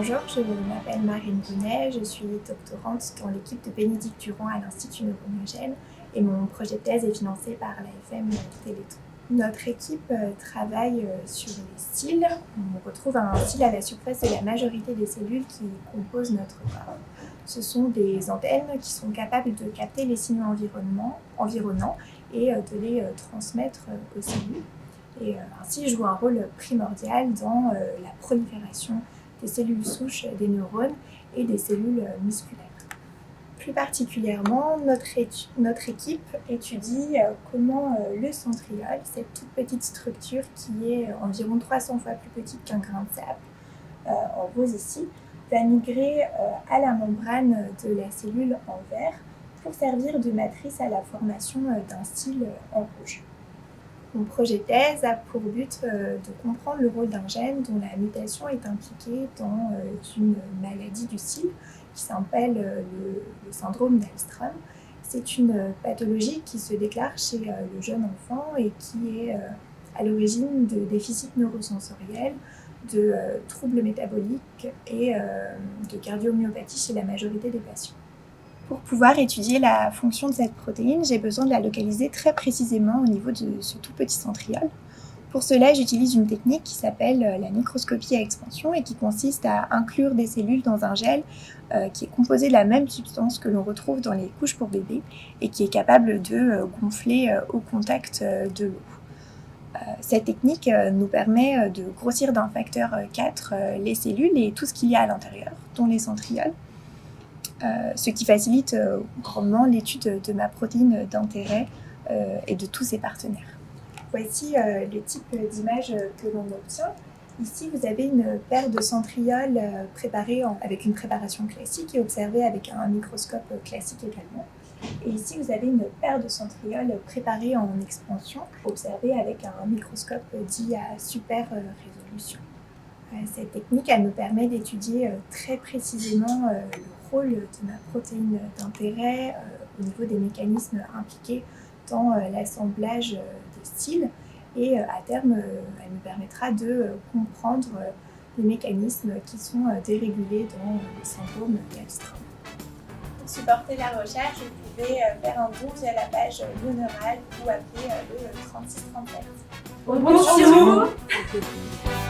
Bonjour, je m'appelle Marine Bonnet, je suis doctorante dans l'équipe de Bénédicte Durand à l'Institut Neuromyogène et mon projet de thèse est financé par l'AFM Téléthon. Notre équipe travaille sur les cils. On retrouve un cil à la surface de la majorité des cellules qui composent notre corps. Ce sont des antennes qui sont capables de capter les signaux environnants et de les transmettre aux cellules. Et ainsi jouent un rôle primordial dans la prolifération des cellules souches des neurones et des cellules musculaires. Plus particulièrement, notre équipe étudie comment le centriole, cette toute petite structure qui est environ 300 fois plus petite qu'un grain de sable, en rose ici, va migrer à la membrane de la cellule en vert pour servir de matrice à la formation d'un cil en rouge. Mon projet de thèse a pour but de comprendre le rôle d'un gène dont la mutation est impliquée dans une maladie du cil qui s'appelle le syndrome d'Alström. C'est une pathologie qui se déclare chez le jeune enfant et qui est à l'origine de déficits neurosensoriels, de troubles métaboliques et de cardiomyopathie chez la majorité des patients. Pour pouvoir étudier la fonction de cette protéine, j'ai besoin de la localiser très précisément au niveau de ce tout petit centriole. Pour cela, j'utilise une technique qui s'appelle la microscopie à expansion et qui consiste à inclure des cellules dans un gel qui est composé de la même substance que l'on retrouve dans les couches pour bébés et qui est capable de gonfler au contact de l'eau. Cette technique nous permet de grossir d'un facteur 4 les cellules et tout ce qu'il y a à l'intérieur, dont les centrioles. Ce qui facilite grandement l'étude de ma protéine d'intérêt et de tous ses partenaires. Voici le type d'image que l'on obtient. Ici, vous avez une paire de centrioles préparées avec une préparation classique et observée avec un microscope classique également. Et ici, vous avez une paire de centrioles préparées en expansion, observée avec un microscope dit à super résolution. Cette technique, elle me permet d'étudier très précisément le rôle de ma protéine d'intérêt au niveau des mécanismes impliqués dans l'assemblage des styles et à terme, elle me permettra de comprendre les mécanismes qui sont dérégulés dans le syndrome d'Alström. Pour supporter la recherche, vous pouvez faire un don via la page Neural ou appeler le 3637. On compte sur vous.